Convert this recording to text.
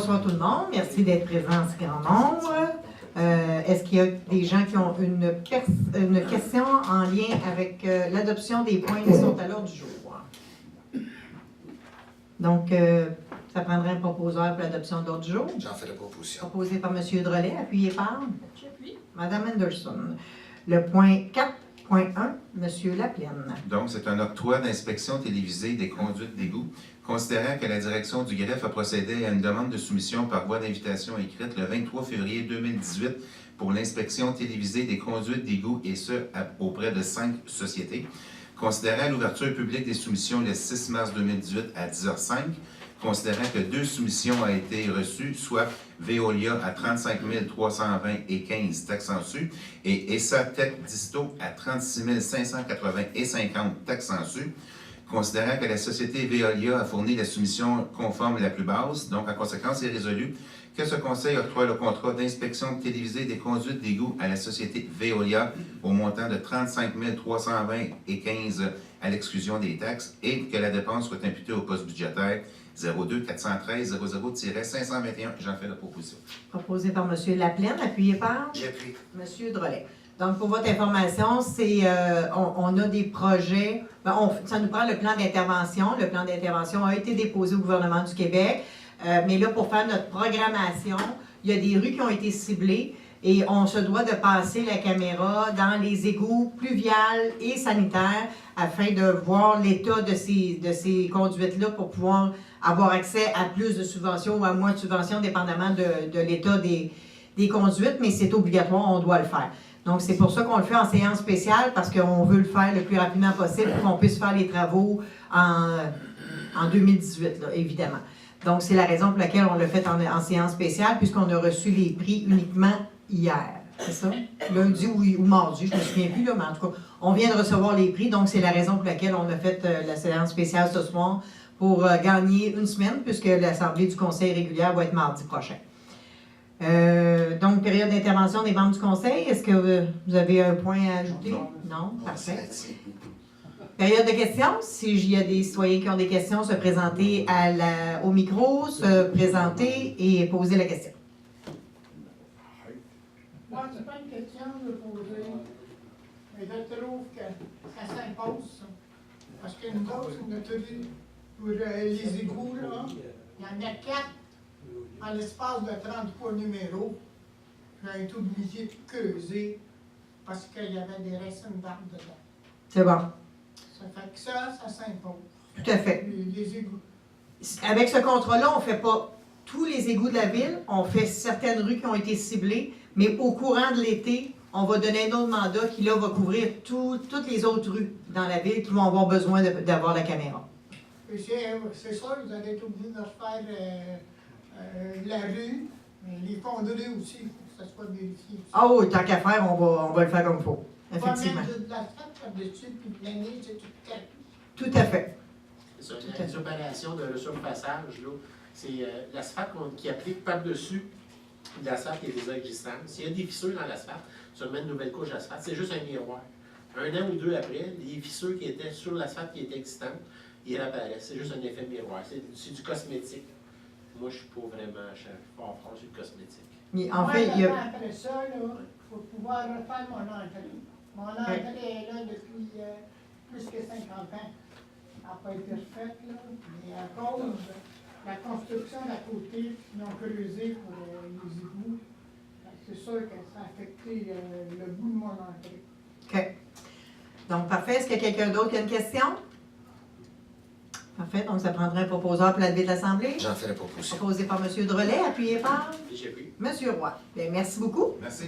Bonsoir tout le monde. Merci d'être présent en si grand nombre. Est-ce qu'il y a des gens qui ont une question en lien avec l'adoption des points qui sont à l'ordre du jour? Donc, ça prendrait un proposeur pour l'adoption de l'ordre du jour. J'en fais la proposition. Proposé par M. Drolet, appuyé par J'appuie. Mme Anderson. Le point 4.1, M. Laplaine. Donc, c'est un octroi d'inspection télévisée des conduites d'égout, considérant que la direction du greffe a procédé à une demande de soumission par voie d'invitation écrite le 23 février 2018 pour l'inspection télévisée des conduites d'égout, et ce, auprès de 5 sociétés. Considérant l'ouverture publique des soumissions le 6 mars 2018 à 10h05, considérant que 2 soumissions ont été reçues, soit Veolia à 35 320 et 15 taxes en su, et ESA Tech Disto à 36 580 et 50 taxes en su, considérant que la société Veolia a fourni la soumission conforme la plus basse, donc en conséquence, il est résolu que ce Conseil octroie le contrat d'inspection télévisée des conduites d'égout à la société Veolia au montant de 35 320 et 15 à l'exclusion des taxes, et que la dépense soit imputée au poste budgétaire 02 413 00-521. J'en fais la proposition. Proposé par M. Laplaine, appuyé par J'appuie. M. Drolet. Donc, pour votre information, on a des projets, ça nous prend le plan d'intervention. Le plan d'intervention a été déposé au gouvernement du Québec, mais là, pour faire notre programmation, il y a des rues qui ont été ciblées et on se doit de passer la caméra dans les égouts pluviales et sanitaires afin de voir l'état de ces conduites-là pour pouvoir avoir accès à plus de subventions ou à moins de subventions, dépendamment de l'état des conduites, mais c'est obligatoire, on doit le faire. Donc, c'est pour ça qu'on le fait en séance spéciale, parce qu'on veut le faire le plus rapidement possible pour qu'on puisse faire les travaux en 2018, là, évidemment. Donc, c'est la raison pour laquelle on l'a fait en séance spéciale, puisqu'on a reçu les prix uniquement hier. C'est ça? Lundi ou mardi, je ne me souviens plus, là, mais en tout cas, on vient de recevoir les prix, donc c'est la raison pour laquelle on a fait la séance spéciale ce soir pour gagner une semaine, puisque l'Assemblée du Conseil régulière va être mardi prochain. Donc, période d'intervention des membres du Conseil, est-ce que vous avez un point à ajouter? Non? Parfait. Période de questions. S'il y a des citoyens qui ont des questions, se présenter au micro, se présenter et poser la question. Moi, c'est pas une question de poser, mais je trouve que ça s'impose, ça. Parce que nous autres, notre rue, pour les égouts, là, il y en a 4 en l'espace de 33 numéros. J'ai été obligé de creuser parce qu'il y avait des racines d'arbres dedans. C'est bon. Ça fait que ça s'impose. Tout à fait. Les égouts. Avec ce contrat-là, on ne fait pas tous les égouts de la ville. On fait certaines rues qui ont été ciblées, mais au courant de l'été, on va donner un autre mandat qui, là, va couvrir toutes les autres rues dans la ville qui vont avoir besoin d'avoir la caméra. C'est sûr, vous allez être obligé de refaire la rue, mais les fonds de rue aussi, il faut que ça soit vérifié. Ah oui, tant qu'à faire, on va le faire comme il faut. On va Effectivement. mettre de l'asphalte par-dessus, puis l'année, c'est tout calme. Tout à fait. C'est ça, les opérations de surfaçage, là, c'est l'asphalte qui applique par-dessus l'asphalte qui est déjà existante. S'il y a des fissures dans l'asphalte, tu remets une nouvelle couche d'asphalte, c'est juste un miroir. 1 an ou 2 après, les fissures qui étaient sur l'asphalte qui était existante, ils réapparaissent. C'est juste un effet miroir. C'est du cosmétique. Moi, je ne suis pas vraiment fort sur le cosmétique. Mais en fait, il y a... Après ça, il faut pouvoir refaire mon entrée. Mon entrée est là depuis plus que 50 ans. Elle n'a pas été refaite, là, mais à cause de la construction d'à côté, ils ont creusé pour les égouts. C'est sûr que ça a affecté le bout de mon entrée. OK. Donc, parfait. Est-ce qu'il y a quelqu'un d'autre qui a une question? Parfait. Donc, ça prendrait un proposeur pour la levée de l'Assemblée. J'en fais la proposition. Proposé par M. Drolet, appuyé par J'ai pris. M. Roy. Bien, merci beaucoup. Merci.